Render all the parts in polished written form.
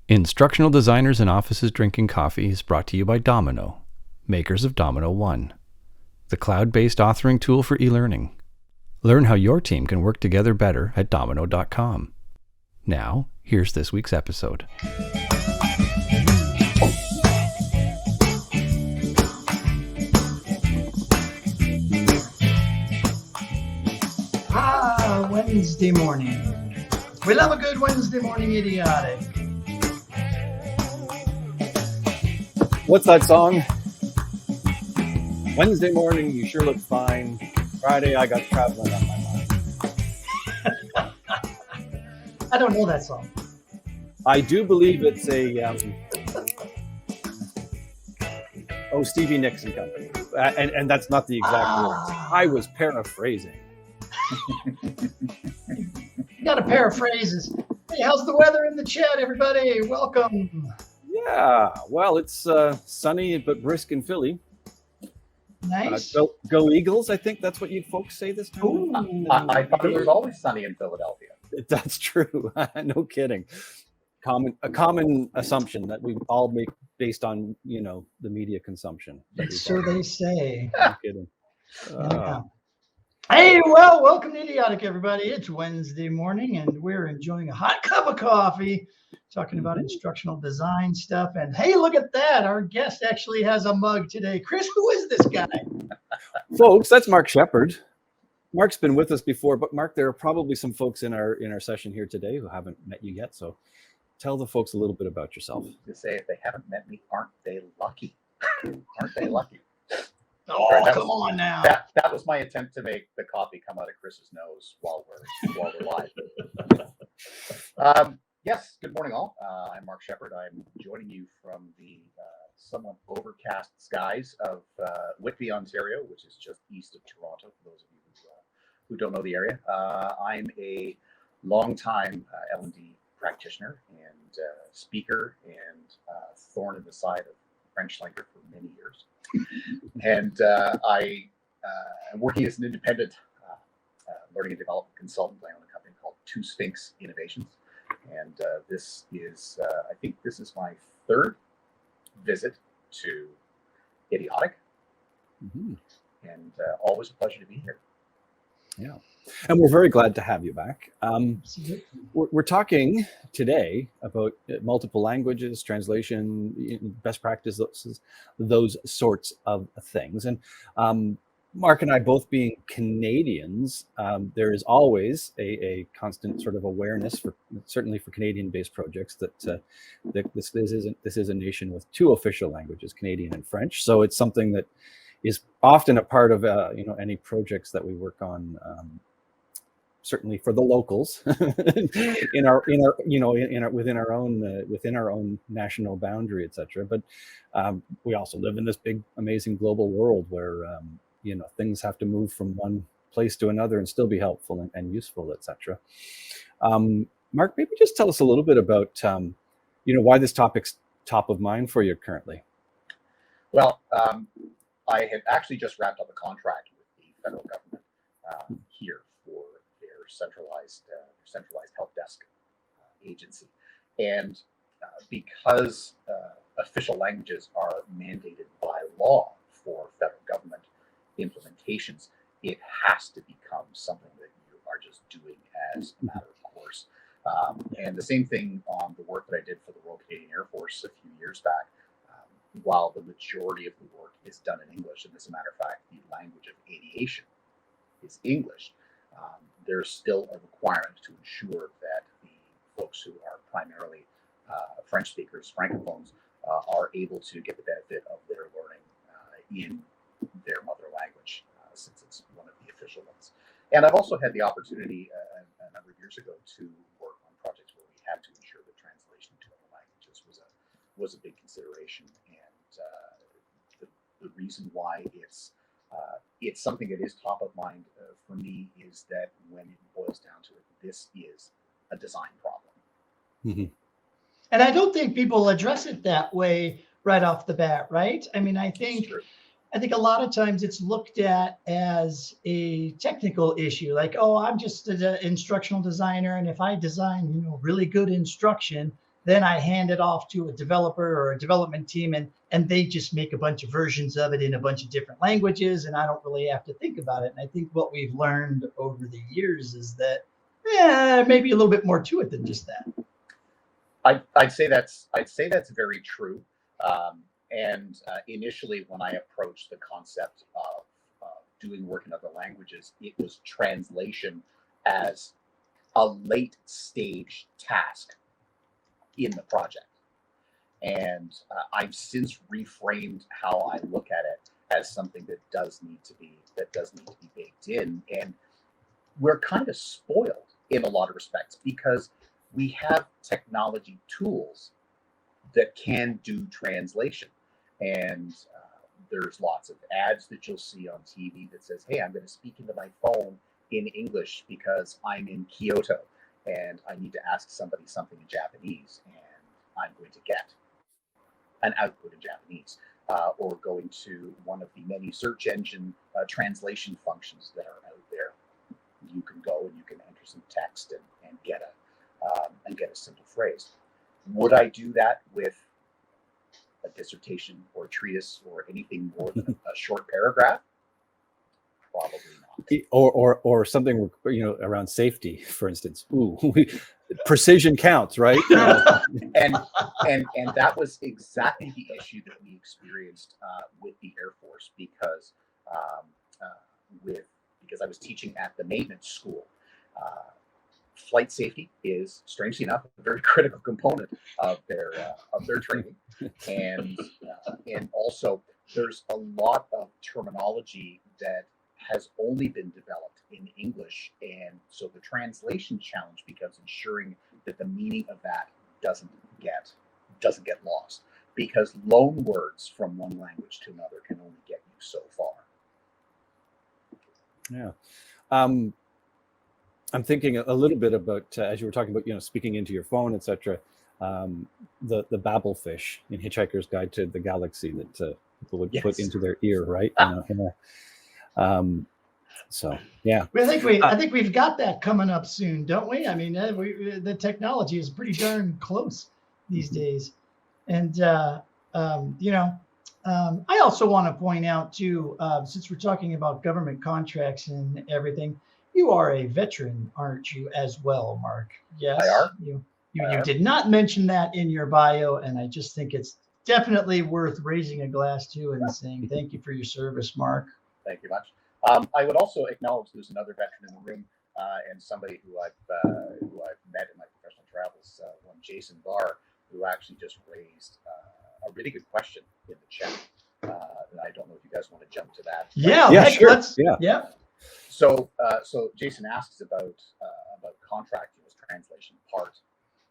Instructional Designers in Offices Drinking Coffee is brought to you by Domino, makers of Domino One, the cloud-based authoring tool for e-learning. Learn how your team can work together better at domino.com. Now, here's this week's episode. Wednesday morning. We love a good Wednesday morning idiotic. What's that song? Wednesday morning, you sure look fine. Friday, I got traveling on my mind. I don't know that song. I do believe it's a Stevie Nicks and Company, and that's not the exact words. I was paraphrasing. You got to paraphrase. Hey, how's the weather in the chat, everybody? Welcome. Yeah, well, it's sunny but brisk in Philly. Nice. Go Eagles, I think that's what you folks say this time. I thought it was always sunny in Philadelphia. That's true. No kidding. A common assumption that we all make based on, the media consumption. So they say. No kidding. Yeah. Hey, well, welcome to Idiotic, everybody. It's Wednesday morning, and we're enjoying a hot cup of coffee, talking about instructional design stuff. And hey, look at that. Our guest actually has a mug today. Chris, who is this guy? Folks, that's Mark Shepard. Mark's been with us before, but Mark, there are probably some folks in our session here today who haven't met you yet. So tell the folks a little bit about yourself. To say if they haven't met me, aren't they lucky? Aren't they lucky? Oh, come on now. That was my attempt to make the coffee come out of Chris's nose while we're live. Yes, good morning all. I'm Mark Shepard. I'm joining you from the somewhat overcast skies of Whitby, Ontario, which is just east of Toronto, for those of you who don't know the area. I'm a longtime L&D practitioner and speaker and thorn in the side of French language for many years. And I am working as an independent learning and development consultant. I own a company called Two Sphinx Innovations. And this is, I think this is my third visit to Idiotic. Mm-hmm. And always a pleasure to be here. Yeah. And we're very glad to have you back. We're talking today about multiple languages, translation, best practices, those sorts of things. And Mark and I both being Canadians, there is always a constant sort of awareness, certainly for Canadian-based projects, that this is a nation with two official languages, Canadian and French. So it's something that is often a part of any projects that we work on. Certainly for the locals within our own national boundary, etc. But we also live in this big, amazing global world where things have to move from one place to another and still be helpful and useful, etc. Mark, maybe just tell us a little bit about why this topic's top of mind for you currently. Well, I had actually just wrapped up a contract with the federal government here for their centralized help desk agency, and because official languages are mandated by law for federal government implementations, it has to become something that you are just doing as a matter of course. And the same thing on the work that I did for the Royal Canadian Air Force a few years back. While the majority of the work is done in English, and as a matter of fact, the language of aviation is English, there's still a requirement to ensure that the folks who are primarily French speakers, francophones, are able to get the benefit of their learning in their mother language, since it's one of the official ones. And I've also had the opportunity a number of years ago to work on projects where we had to ensure that translation to other languages was a big consideration. And the reason why it's something that is top of mind for me is that when it boils down to it, this is a design problem. Mm-hmm. And I don't think people address it that way right off the bat, right? I mean, I think a lot of times it's looked at as a technical issue, like, oh, I'm just an instructional designer, and if I design, really good instruction, Then I hand it off to a developer or a development team, and they just make a bunch of versions of it in a bunch of different languages, and I don't really have to think about it. And I think what we've learned over the years is that maybe a little bit more to it than just that. I'd say that's very true. And initially, when I approached the concept of doing work in other languages, it was translation as a late stage task in the project. And I've since reframed how I look at it as something that does need to be baked in. And we're kind of spoiled in a lot of respects because we have technology tools that can do translation. And there's lots of ads that you'll see on TV that says, hey, I'm going to speak into my phone in English because I'm in Kyoto and I need to ask somebody something in Japanese, and I'm going to get an output in Japanese. Or going to one of the many search engine translation functions that are out there. You can go and you can enter some text and get a simple phrase. Would I do that with a dissertation or a treatise or anything more than a short paragraph? Probably not. Or something, around safety, for instance. Precision counts, right? and that was exactly the issue that we experienced with the Air Force because I was teaching at the maintenance school. Flight safety is, strangely enough, a very critical component of their training, and also there's a lot of terminology that has only been developed in English, and so the translation challenge becomes ensuring that the meaning of that doesn't get lost, because loan words from one language to another can only get you so far. Yeah. I'm thinking a little bit about, as you were talking about, speaking into your phone, etc. The Babelfish in Hitchhiker's Guide to the Galaxy that people would put into their ear, right? So yeah. I think we've got that coming up soon, don't we? I mean, the technology is pretty darn close these days, and I also want to point out too, since we're talking about government contracts and everything, you are a veteran, aren't you, as well, Mark? Yes, I are. You did not mention that in your bio, and I just think it's definitely worth raising a glass to and saying thank you for your service, Mark. Thank you much. I would also acknowledge there's another veteran in the room, and somebody who I've met in my professional travels, one Jason Barr, who actually just raised a really good question in the chat. And I don't know if you guys want to jump to that. Yeah, sure. Yeah. So Jason asks about contracting as translation part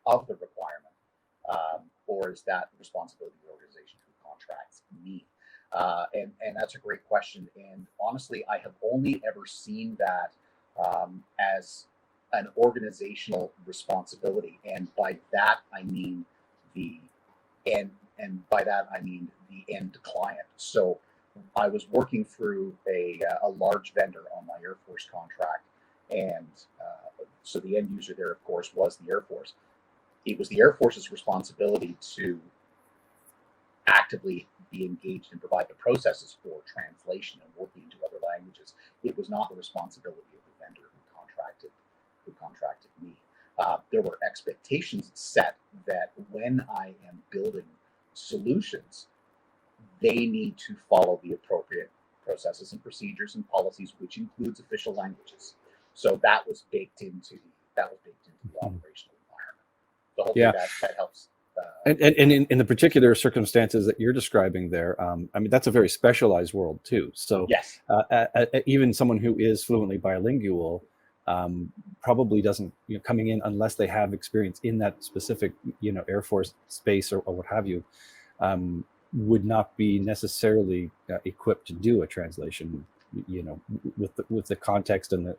of the requirement, or is that the responsibility of the organization who contracts me? And that's a great question. And honestly, I have only ever seen that as an organizational responsibility, and by that I mean the end client. So I was working through a large vendor on my Air Force contract, and so the end user there, of course, was the Air Force. It was the Air Force's responsibility to actively be engaged and provide the processes for translation and working into other languages. It was not the responsibility of the vendor who contracted me. There were expectations set that when I am building solutions, they need to follow the appropriate processes and procedures and policies, which includes official languages. So that was baked into the operational environment. So hopefully that helps. And in the particular circumstances that you're describing there, I mean, that's a very specialized world too. So yes, even someone who is fluently bilingual probably doesn't, coming in unless they have experience in that specific, Air Force space or what have you, would not be necessarily equipped to do a translation, with the context and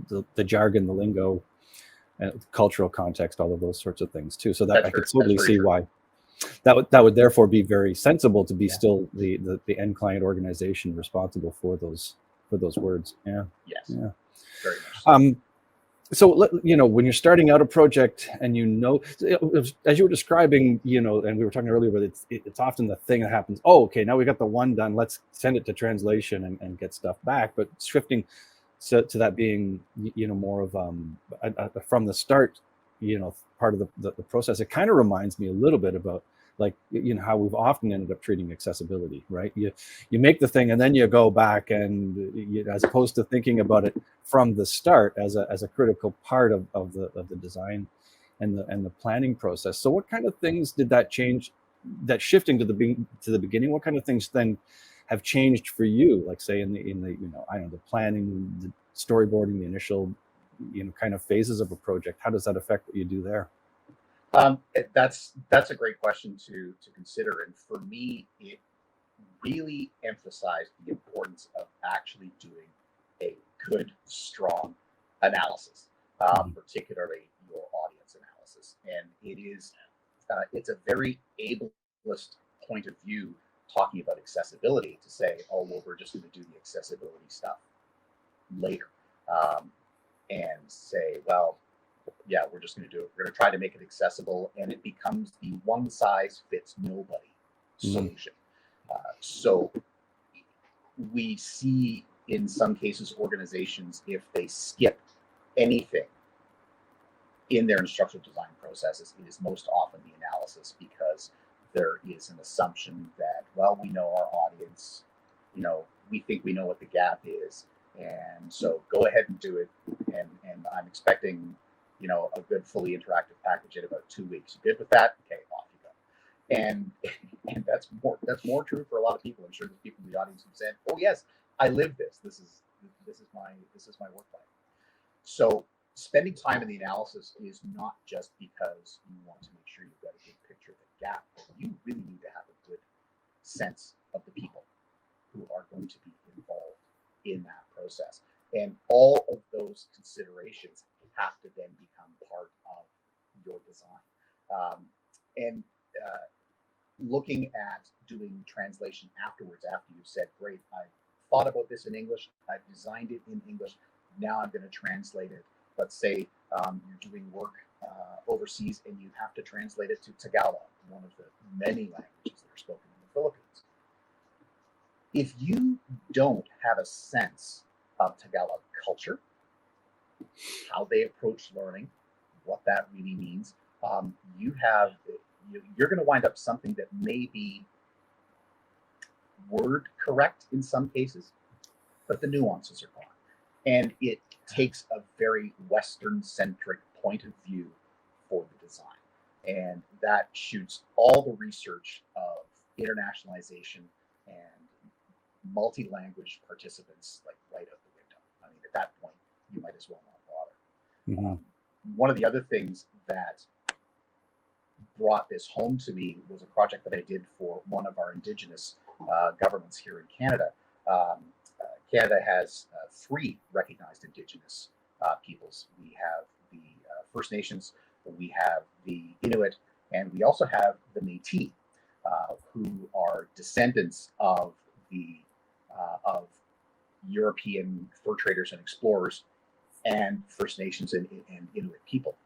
the jargon, the lingo, cultural context, all of those sorts of things too. So that I could totally see why that would therefore be very sensible to be still the end client organization responsible for those words. Yeah. Yes. Yeah. Very much so. So, when you're starting out a project and as you were describing, and we were talking earlier, but it's often the thing that happens. Oh, okay, now we got the one done. Let's send it to translation and get stuff back. But shifting to that being, more of a from the start, part of the process. It kind of reminds me a little bit about like, how we've often ended up treating accessibility, right? You make the thing and then you go back and as opposed to thinking about it from the start as a critical part of the design and the planning process. So what kind of things did that change, that shifting to the beginning, what kind of things then have changed for you, like say in the I don't know, the planning, the storyboarding, the initial kind of phases of a project? How does that affect what you do there? That's a great question to consider, and for me, it really emphasized the importance of actually doing a good, strong analysis, particularly your audience analysis. And it's a very ableist point of view talking about accessibility to say, oh, well, we're just going to do the accessibility stuff later, and say, well, yeah, we're just going to do it. We're going to try to make it accessible, and it becomes the one size fits nobody solution. So we see in some cases organizations, if they skip anything in their instructional design processes, it is most often the analysis, because there is an assumption that, well, we know our audience, we think we know what the gap is, and so go ahead and do it, and I'm expecting a good fully interactive package in about 2 weeks. You good with that? Okay, off you go. And that's more true for a lot of people. I'm sure there's people in the audience who said, "Oh yes, I live this. This is my work life." So spending time in the analysis is not just because you want to make sure you've got a good picture of the gap, but you really need to have a good sense of the people who are going to be involved in that process. And all of those considerations have to then become part of your design. And looking at doing translation afterwards, after you've said, great, I thought about this in English, I've designed it in English, now I'm going to translate it. Let's say you're doing work overseas and you have to translate it to Tagalog, one of the many languages that are spoken in the Philippines. If you don't have a sense of Tagalog culture, how they approach learning, what that really means, you're going to wind up something that may be word correct in some cases, but the nuances are gone. And it takes a very Western-centric point of view for the design. And that shoots all the research of internationalization and multi-language participants right out the window. I mean, at that point, you might as well not bother. One of the other things that brought this home to me was a project that I did for one of our Indigenous governments here in Canada. Canada has 3 recognized Indigenous peoples. We have the First Nations, we have the Inuit, and we also have the Métis, who are descendants of European fur traders and explorers and First Nations and Inuit people.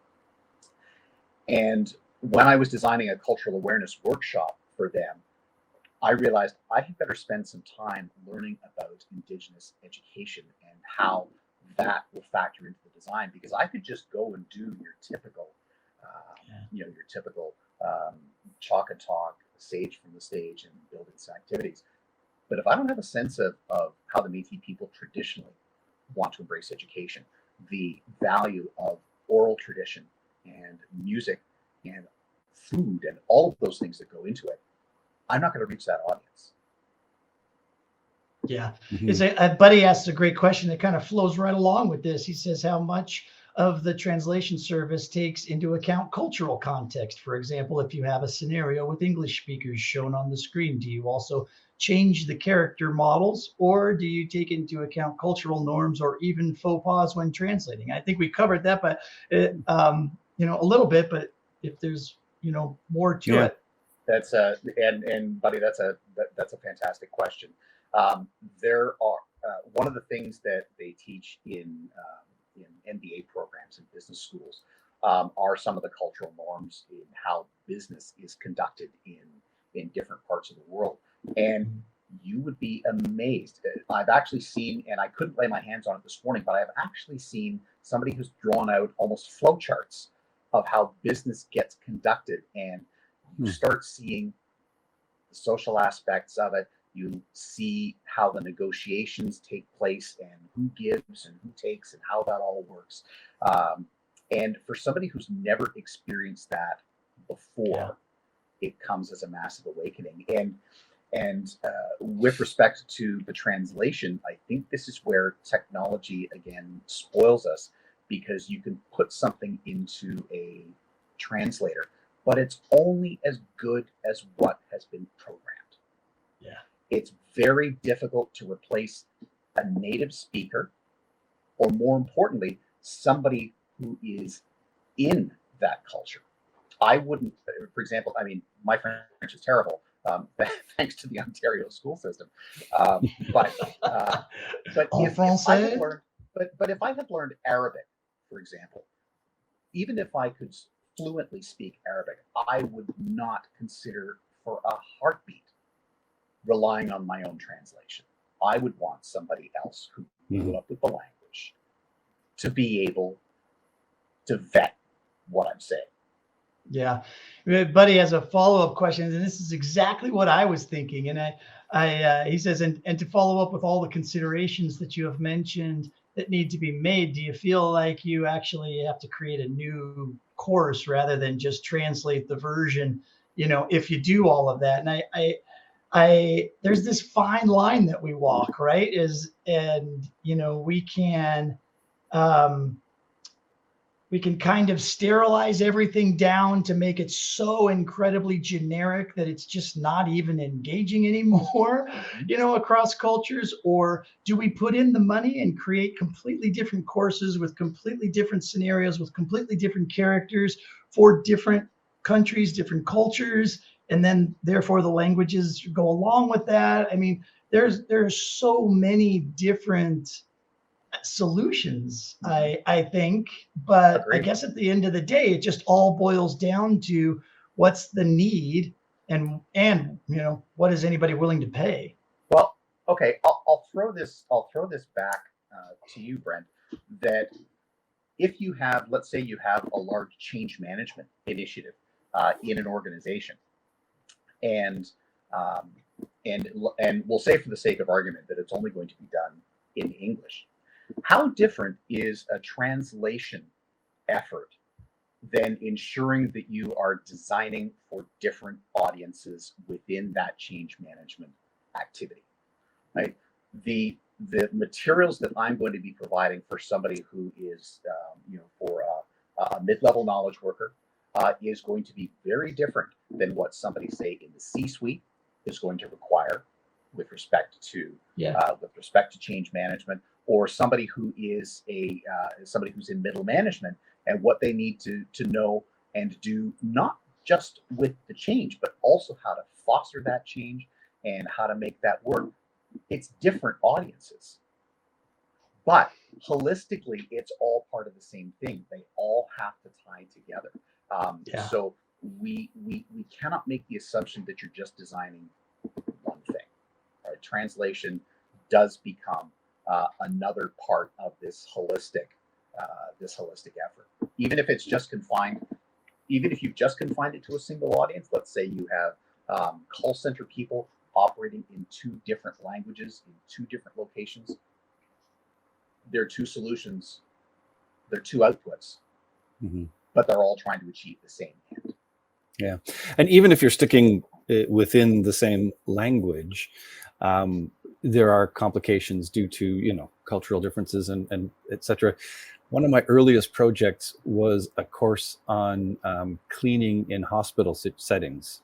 And when I was designing a cultural awareness workshop for them, I realized I had better spend some time learning about Indigenous education and how that will factor into the design, because I could just go and do your typical, chalk and talk, sage from the stage, and building activities. But if I don't have a sense of how the Métis people traditionally want to embrace education, the value of oral tradition and music and food and all of those things that go into it, I'm not going to reach that audience. Yeah. It's a buddy asked a great question that kind of flows right along with this. He says, how much of the translation service takes into account cultural context? For example, if you have a scenario with English speakers shown on the screen, do you also change the character models, or do you take into account cultural norms or even faux pas when translating? I think we covered that, but a little bit, but if there's more to it. That's and buddy, that's a fantastic question. There are one of the things that they teach in in MBA programs and business schools are some of the cultural norms in how business is conducted in different parts of the world. And you would be amazed. I've actually seen, and I couldn't lay my hands on it this morning, but I've actually seen somebody who's drawn out almost flowcharts of how business gets conducted, and you start seeing the social aspects of it. You see how the negotiations take place and who gives and who takes and how that all works. And for somebody who's never experienced that before, it comes as a massive awakening. And with respect to the translation, I think this is where technology again spoils us, because you can put something into a translator, but it's only as good as what has been programmed. Yeah. It's very difficult to replace a native speaker, or more importantly, somebody who is in that culture. I wouldn't, for example, I mean, my French is terrible, thanks to the Ontario school system. But if I had learned, but if I had learned Arabic, for example, even if I could fluently speak Arabic, I would not consider for a heartbeat relying on my own translation. I would want somebody else who grew up with the language to be able to vet what I'm saying. Yeah. Buddy has a follow-up question, and this is exactly what I was thinking. And he says, and to follow up with all the considerations that you have mentioned that need to be made, do you feel like you actually have to create a new course rather than just translate the version, if you do all of that? And I there's this fine line that we walk, right? We can kind of sterilize everything down to make it so incredibly generic that it's just not even engaging anymore, across cultures. Or do we put in the money and create completely different courses with completely different scenarios, with completely different characters for different countries, different cultures, and then therefore the languages go along with that? I mean, there's so many different solutions, I think, but agreed. I guess at the end of the day, it just all boils down to what's the need, and what is anybody willing to pay? Well, okay, I'll throw this back to you, Brent. That if you have, let's say, you have a large change management initiative in an organization, and we'll say, for the sake of argument, that it's only going to be done in English. How different is a translation effort than ensuring that you are designing for different audiences within that change management activity? Right? The materials that I'm going to be providing for somebody who is, for a mid-level knowledge worker, is going to be very different than what somebody, say, in the C-suite is going to require with respect to change management, or somebody who is somebody who's in middle management, and what they need to know and do, not just with the change, but also how to foster that change and how to make that work. It's different audiences, but holistically, it's all part of the same thing. They all have to tie together. So we cannot make the assumption that you're just designing one thing. Right? Translation does become another part of this holistic effort. Even if it's just confined, even if you've just confined it to a single audience. Let's say you have call center people operating in 2 different languages in 2 different locations. There are 2 solutions. There are 2 outputs, but they're all trying to achieve the same end. Yeah, and even if you're sticking within the same language, there are complications due to cultural differences and etc. One of my earliest projects was a course on cleaning in hospital settings.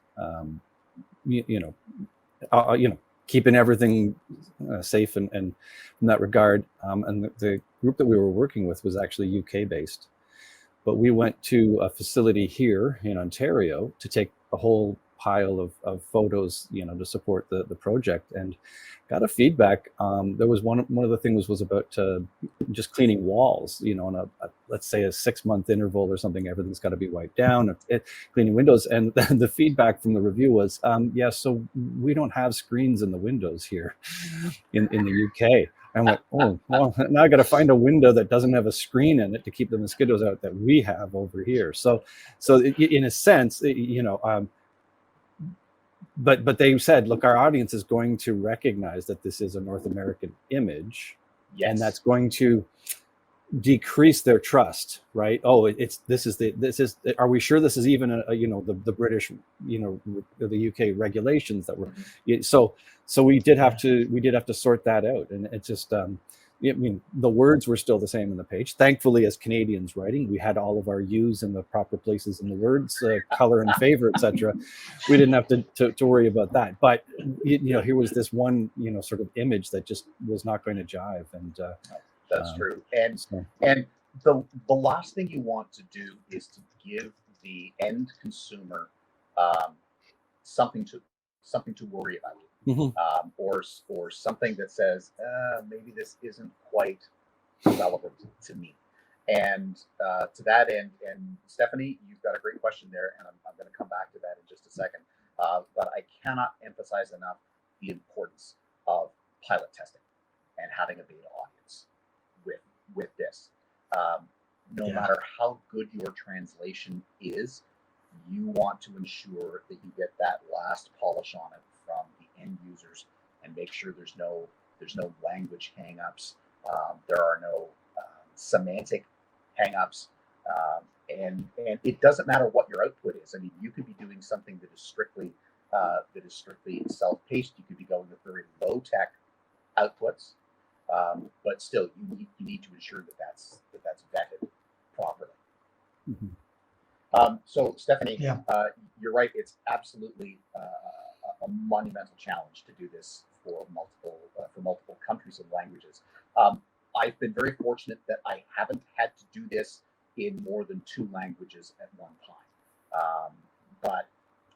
Keeping everything safe and in that regard. And the group that we were working with was actually UK based, but we went to a facility here in Ontario to take a whole pile of photos, to support the project, and got a feedback. There was one of the things was about just cleaning walls, on a let's say a 6-month interval or something. Everything's got to be wiped down. Cleaning windows, and the feedback from the review was, yeah, so we don't have screens in the windows here in the UK. I went, oh, well, now I got to find a window that doesn't have a screen in it to keep the mosquitoes out that we have over here. So in a sense, but they said, look, our audience is going to recognize that this is a North American image, Yes. and that's going to decrease their trust, right? Oh, are we sure this is even the British, the UK regulations that were, so we did have to sort that out, and it just the words were still the same on the page. Thankfully, as Canadians writing, we had all of our U's in the proper places in the words, color and favor, etc. We didn't have to worry about that. But here was this one sort of image that just was not going to jive, and that's true. And so. and the last thing you want to do is to give the end consumer something to worry about. Mm-hmm. Or something that says maybe this isn't quite relevant to me. And to that end, and Stephanie, you've got a great question there, and I'm going to come back to that in just a second. But I cannot emphasize enough the importance of pilot testing and having a beta audience with this. No matter how good your translation is, you want to ensure that you get that last polish on it from the end users, and make sure there's no language hangups. There are no semantic hangups, and it doesn't matter what your output is. I mean, you could be doing something that is strictly self-paced. You could be going with very low-tech outputs, but still, you need to ensure that that's vetted properly. Mm-hmm. So, Stephanie, Yeah. You're right. It's absolutely a monumental challenge to do this for multiple countries and languages. I've been very fortunate that I haven't had to do this in more than 2 languages at one time. But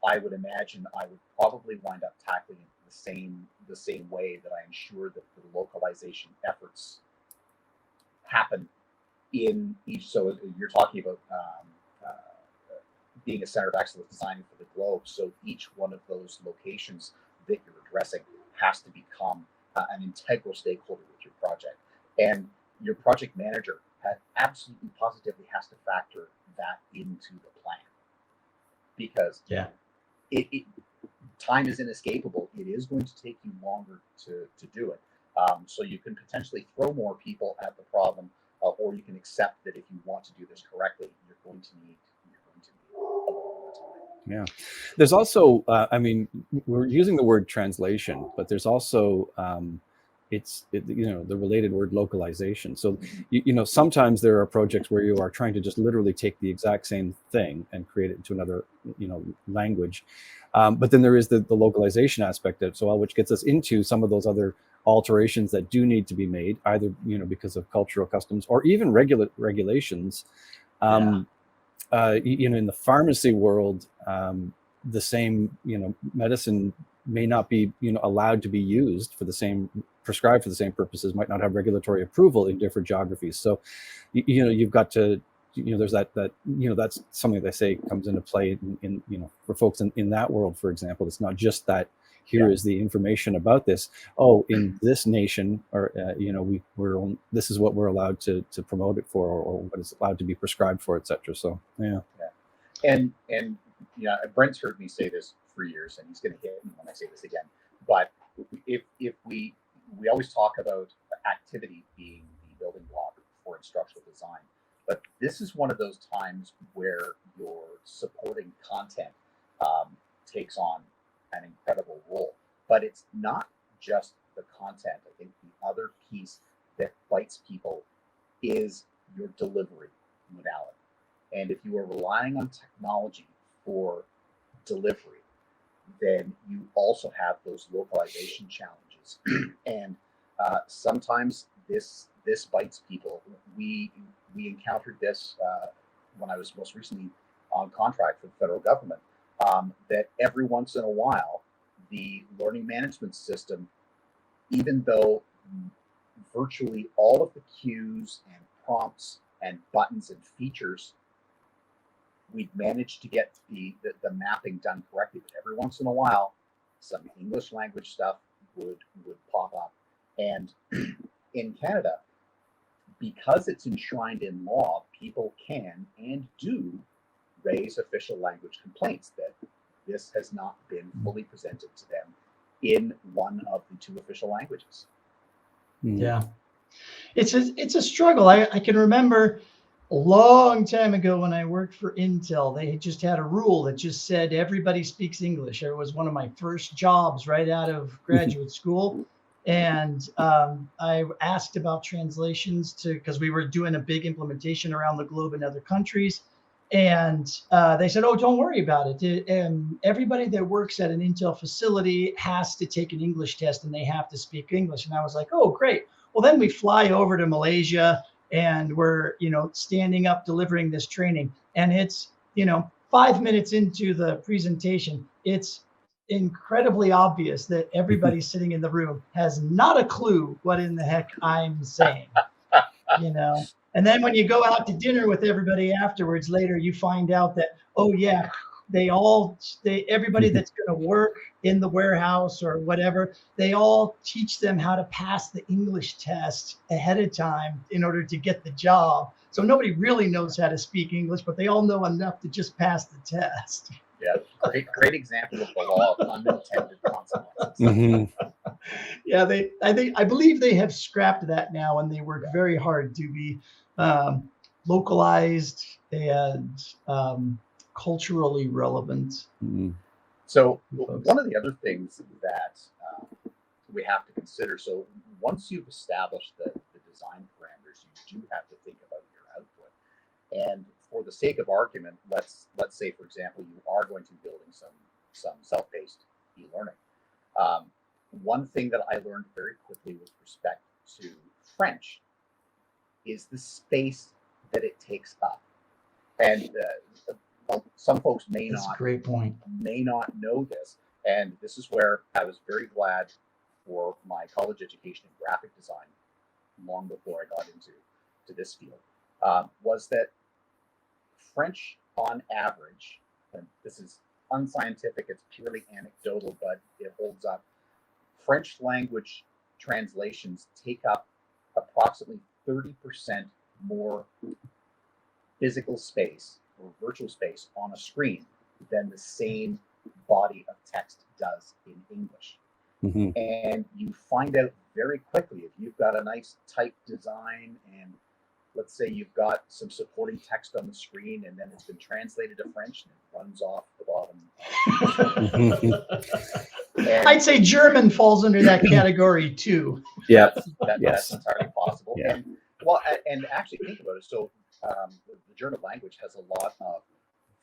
I would imagine I would probably wind up tackling it the same way that I ensure that the localization efforts happen in each. So you're talking about being a center of excellence designing for the globe. So each one of those locations that you're addressing has to become an integral stakeholder with your project. And your project manager absolutely positively has to factor that into the plan, because time is inescapable. It is going to take you longer to do it. So you can potentially throw more people at the problem, or you can accept that if you want to do this correctly, you're going to need a little more time. Yeah, there's also, we're using the word translation, but there's also the related word localization. So sometimes there are projects where you are trying to just literally take the exact same thing and create it into another language, but then there is the localization aspect of it, so which gets us into some of those other alterations that do need to be made, either because of cultural customs or even regulations. In the pharmacy world, the same medicine may not be allowed to be used prescribed for the same purposes, might not have regulatory approval in different geographies. So you've got to there's that that's something that I say comes into play in for folks in that world. For example, it's not just that here is the information about this. Oh, in this nation, or this is what we're allowed to promote it for, or what is allowed to be prescribed for, etc. So and Brent's heard me say this for years, and he's going to hit me when I say this again. But if we always talk about activity being the building block for instructional design, but this is one of those times where your supporting content takes on an incredible role. But it's not just the content. I think the other piece that bites people is your delivery modality. And if you are relying on technology for delivery, then you also have those localization challenges. And sometimes this bites people. We encountered this when I was most recently on contract for the federal government. that every once in a while, the learning management system, even though virtually all of the cues and prompts and buttons and features, we'd managed to get the mapping done correctly. But every once in a while, some English language stuff would pop up. And in Canada, because it's enshrined in law, people can and do raise official language complaints that this has not been fully presented to them in one of the two official languages. Yeah, it's a struggle. I can remember a long time ago when I worked for Intel, they just had a rule that just said everybody speaks English. It was one of my first jobs right out of graduate school. And I asked about translations because we were doing a big implementation around the globe in other countries. And they said, oh, don't worry about it. Everybody that works at an Intel facility has to take an English test and they have to speak English. And I was like, oh, great. Well, then we fly over to Malaysia and we're, standing up delivering this training. And it's, 5 minutes into the presentation, it's incredibly obvious that everybody sitting in the room has not a clue what in the heck I'm saying, And then when you go out to dinner with everybody afterwards later, you find out that, oh yeah, everybody that's going to work in the warehouse or whatever, they all teach them how to pass the English test ahead of time in order to get the job. So nobody really knows how to speak English, but they all know enough to just pass the test. Yeah, great example of the law of unintended consequences. Mm-hmm. Yeah, I believe they have scrapped that now, and they work very hard to be localized and culturally relevant. Mm-hmm. So one of the other things that we have to consider, so once you've established the design parameters, you do have to think about your output. And for the sake of argument, let's say, for example, you are going to be building some self-paced e-learning. One thing that I learned very quickly with respect to French is the space that it takes up. And some folks That's a great point. may not know this. And this is where I was very glad for my college education in graphic design, long before I got into this field, was that French on average, and this is unscientific, it's purely anecdotal, but it holds up. French language translations take up approximately 30% more physical space or virtual space on a screen than the same body of text does in English. Mm-hmm. And you find out very quickly if you've got a nice type design and let's say you've got some supporting text on the screen and then it's been translated to French and it runs off the bottom. I'd say German falls under that category too. Yeah. That's entirely possible. Yeah. And actually think about it. So the German language has a lot of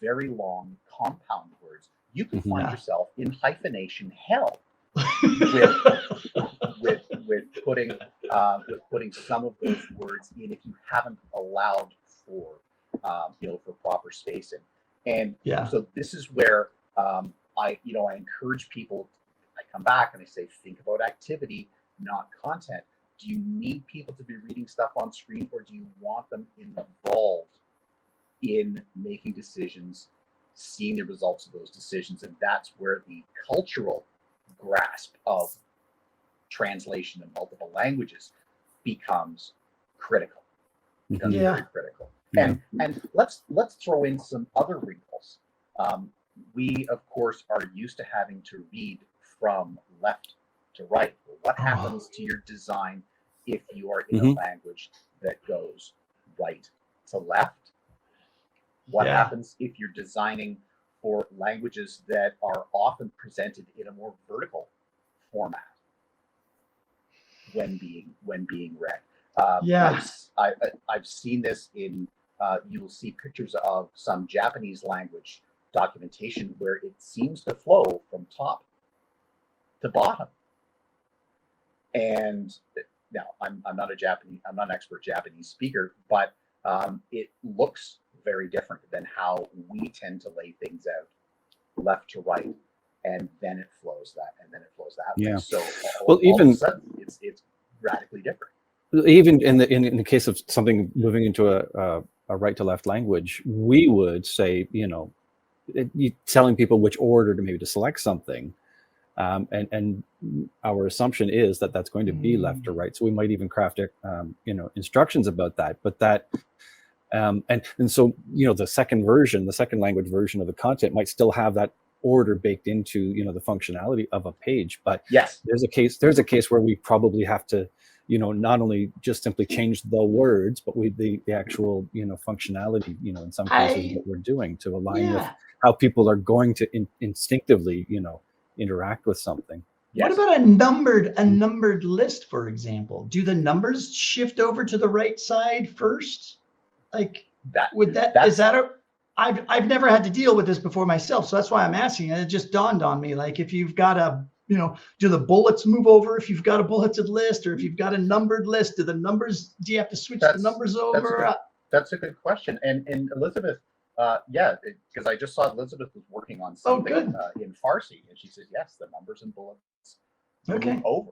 very long compound words. You can find yourself in hyphenation hell with putting some of those words in if you haven't allowed for for proper spacing. And so this is where I encourage people. I come back and I say, think about activity, not content. Do you need people to be reading stuff on screen, or do you want them involved in making decisions, seeing the results of those decisions? And that's where the cultural grasp of translation in multiple languages becomes critical. Very critical. And let's throw in some other wrinkles. We of course are used to having to read from left to right. What happens to your design if you are in a language that goes right to left? What happens if you're designing for languages that are often presented in a more vertical format when being read? I've seen this in you will see pictures of some Japanese language documentation where it seems to flow from top to bottom. And now I'm not an expert Japanese speaker, but it looks very different than how we tend to lay things out left to right, and then it flows that, and then it flows that Yeah. way. So Well, all even of a sudden, it's radically different. even in the case of something moving into a right to left language, we would say, telling people which order to maybe to select something, and our assumption is that that's going to be left or right. So we might even craft instructions about that. But that and so the second language version of the content might still have that order baked into the functionality of a page. But Yes, there's a case where we probably have to not only just simply change the words, but the actual functionality in some cases what we're doing to align with how people are going to instinctively interact with something. What about a numbered list, for example? Do the numbers shift over to the right side first? Like I've never had to deal with this before myself, so that's why I'm asking. And it just dawned on me, like if you've got do the bullets move over if you've got a bulleted list, or if you've got a numbered list, do you have to switch the numbers over? That's a good question. And Elizabeth, because I just saw Elizabeth was working on something in Farsi, and she says, yes, the numbers and bullets move over.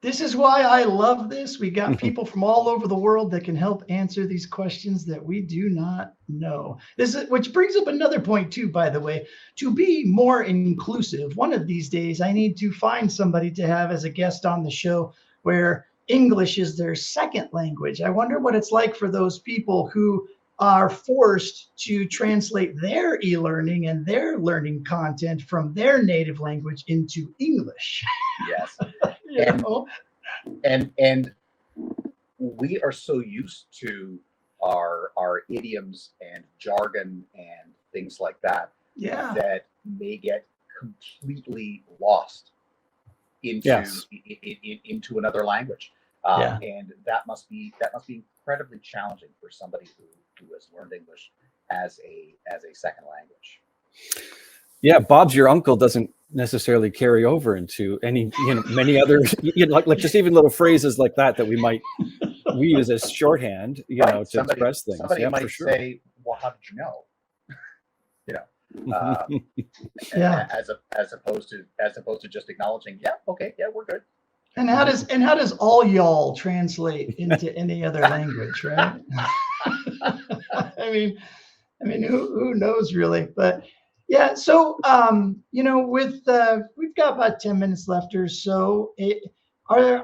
This is why I love this. We got people from all over the world that can help answer these questions that we do not know. Which brings up another point too, by the way. To be more inclusive, one of these days I need to find somebody to have as a guest on the show where English is their second language. I wonder what it's like for those people who are forced to translate their e-learning and their learning content from their native language into English. Yes. And we are so used to our idioms and jargon and things like that that may get completely lost into another language. And that must be incredibly challenging for somebody who has learned English as a second language. Yeah, Bob's your uncle doesn't necessarily carry over into any many other like just even little phrases like that we use as shorthand to express things. Somebody might for sure. say, well, how did you know? As opposed to just acknowledging, we're good. And how does all y'all translate into any other language, right? I mean, who knows really? But yeah, so with we've got about 10 minutes left or so. Let's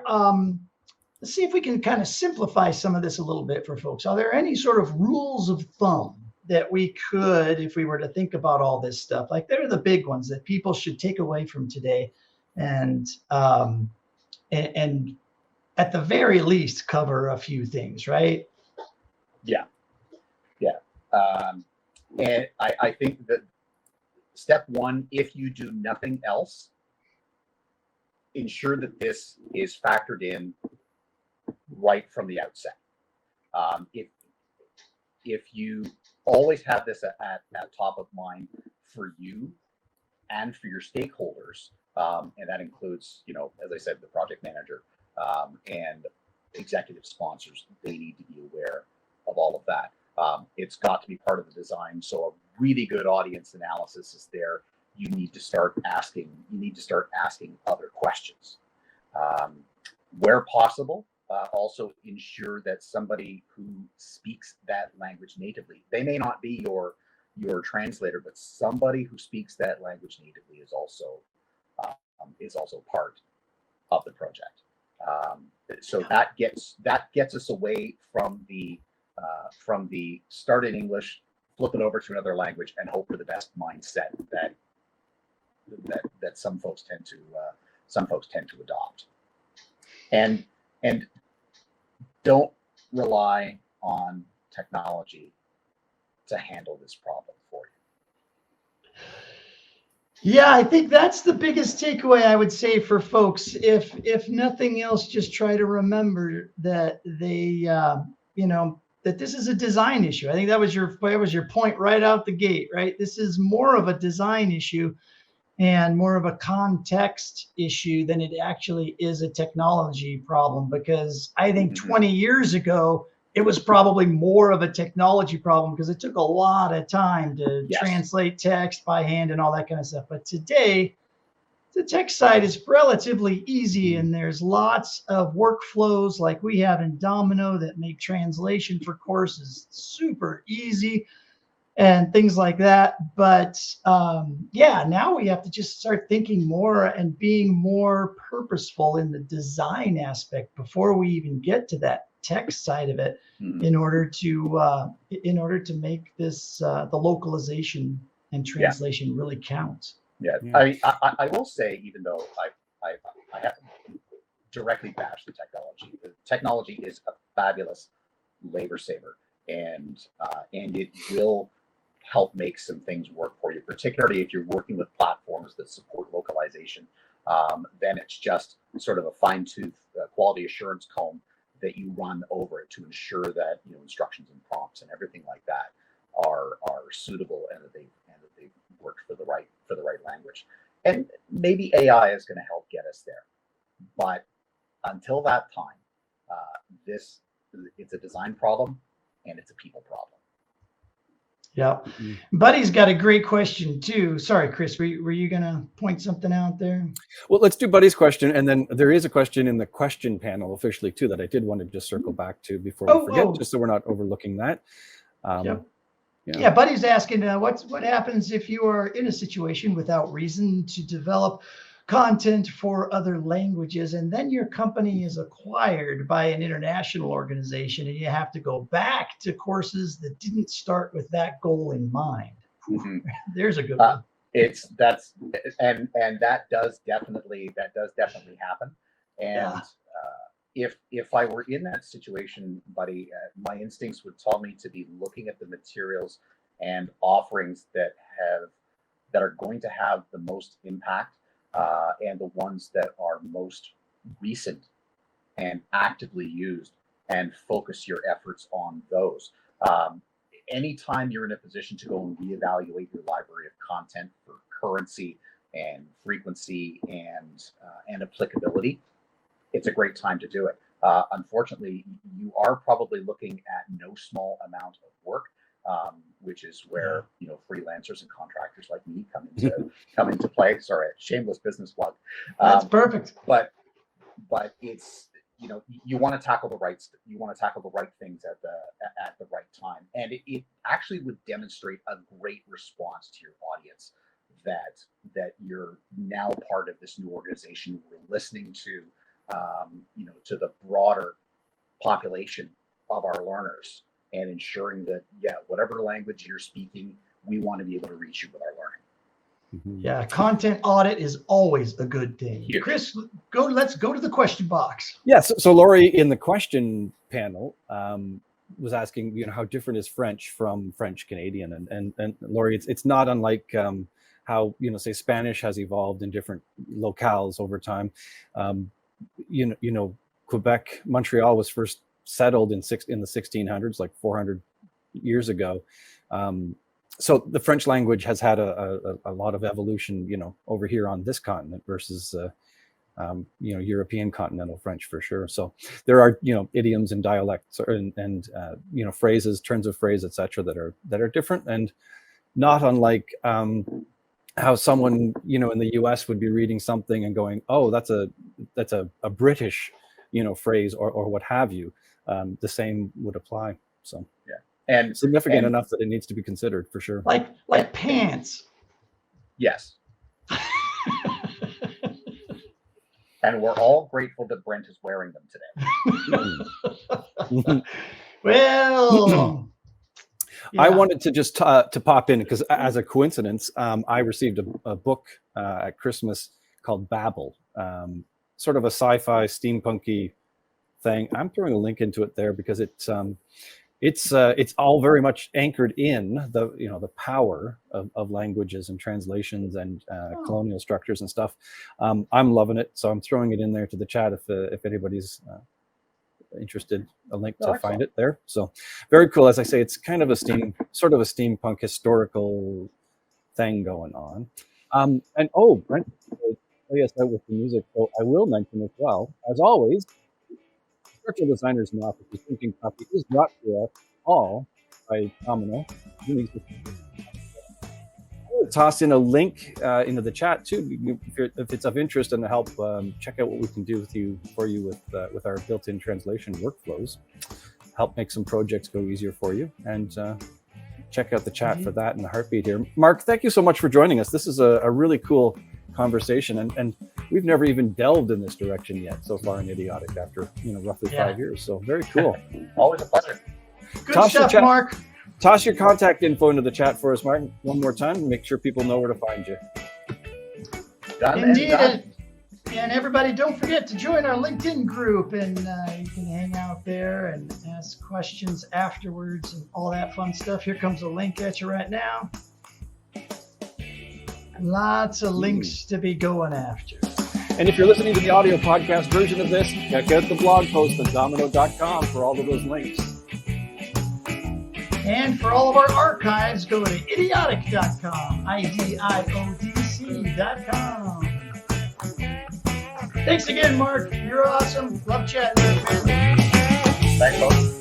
see if we can kind of simplify some of this a little bit for folks. Are there any sort of rules of thumb that we could, if we were to think about all this stuff, like they're the big ones that people should take away from today, and at the very least cover a few things, right? Yeah. And I think that step one, if you do nothing else, ensure that this is factored in right from the outset. If you always have this at top of mind for you and for your stakeholders, and that includes, as I said, the project manager and executive sponsors, they need to be aware of all of that. It's got to be part of the design. So a really good audience analysis is there. You need to start asking other questions. Where possible, also ensure that somebody who speaks that language natively, they may not be your translator, but somebody who speaks that language natively is also part of the project. So that gets us away from the start in English, flip it over to another language, and hope for the best mindset that some folks tend to adopt. And don't rely on technology to handle this problem for you. Yeah, I think that's the biggest takeaway I would say for folks. If nothing else, just try to remember that they, that this is a design issue. I think that was your point right out the gate, right? This is more of a design issue and more of a context issue than it actually is a technology problem. Because I think 20 years ago, it was probably more of a technology problem because it took a lot of time to Yes. translate text by hand and all that kind of stuff. But today, the tech side is relatively easy, and there's lots of workflows like we have in Domino that make translation for courses super easy and things like that. But yeah, now we have to just start thinking more and being more purposeful in the design aspect before we even get to that tech side of it, in order to make this the localization and translation really count. Yeah, Yeah. I will say, even though I haven't directly bashed the technology is a fabulous labor saver, and it will help make some things work for you, particularly if you're working with platforms that support localization. Then it's just sort of a fine-tooth quality assurance comb that you run over it to ensure that instructions and prompts and everything like that are suitable and that they've worked for the right language. And maybe AI is going to help get us there, but until that time, it's a design problem and it's a people problem. Yeah. Buddy's got a great question too. Sorry, Chris, were you going to point something out there? Well, let's do Buddy's question. And then there is a question in the question panel officially too, that I did want to just circle back to before we forget, just so we're not overlooking that. Yeah, Buddy's asking, what happens if you are in a situation without reason to develop content for other languages, and then your company is acquired by an international organization, and you have to go back to courses that didn't start with that goal in mind? There's a good one. And that does definitely happen. And if I were in that situation, Buddy, my instincts would tell me to be looking at the materials and offerings that are going to have the most impact, and the ones that are most recent and actively used, and focus your efforts on those. Anytime you're in a position to go and reevaluate your library of content for currency and frequency and applicability, it's a great time to do it. Unfortunately, you are probably looking at no small amount of work, which is where freelancers and contractors like me come into play. Sorry, shameless business plug. That's perfect. But it's you want to tackle the right things at the right time, and it actually would demonstrate a great response to your audience that you're now part of this new organization. We're listening to to the broader population of our learners, and ensuring that, whatever language you're speaking, we want to be able to reach you with our learning. Yeah, content audit is always a good thing. Huge. Chris, let's go to the question box. Yeah, so Laurie in the question panel was asking, how different is French from French Canadian, and Laurie, it's not unlike how say Spanish has evolved in different locales over time. Quebec, Montreal was first settled in the 1600s, like 400 years ago. So the French language has had a lot of evolution, over here on this continent versus, European continental French for sure. So there are, idioms and dialects and phrases, turns of phrase, etc., that are different, and not unlike how someone, in the U.S. would be reading something and going, "Oh, that's a British, phrase," or what have you. The same would apply. So and significant enough that it needs to be considered for sure. Like pants. Yes. And we're all grateful that Brent is wearing them today. Well, I wanted to just to pop in because, as a coincidence, I received a book at Christmas called Babel, sort of a sci-fi steampunky thing. I'm throwing a link into it there because it's all very much anchored in the power of languages and translations and colonial structures and stuff. I'm loving it, so I'm throwing it in there to the chat if anybody's interested, a link to find it there. So very cool. As I say, it's kind of a steampunk historical thing going on. And Brent, play us out with the music. So I will mention as well, as always, Structural Designers in Offices Drinking Coffee is brought to us all by Domino. I'll toss in a link into the chat too, if it's of interest and to help check out what we can do for you with our built-in translation workflows. Help make some projects go easier for you, and check out the chat for that and the heartbeat here. Mark, thank you so much for joining us. This is a really cool conversation, and we've never even delved in this direction yet so far in Idiotic after roughly 5 years. So very cool. Always a pleasure. Good stuff, Mark. Toss your contact info into the chat for us, Martin, one more time, and make sure people know where to find you. Done. Indeed. And done. And everybody, don't forget to join our LinkedIn group, and you can hang out there and ask questions afterwards and all that fun stuff. Here comes a link at you right now. Lots of links to be going after. And if you're listening to the audio podcast version of this, check out the blog post at domino.com for all of those links. And for all of our archives, go to idiotic.com, IDIOTC.com. Thanks again, Mark. You're awesome. Love chatting with you. Thanks, folks.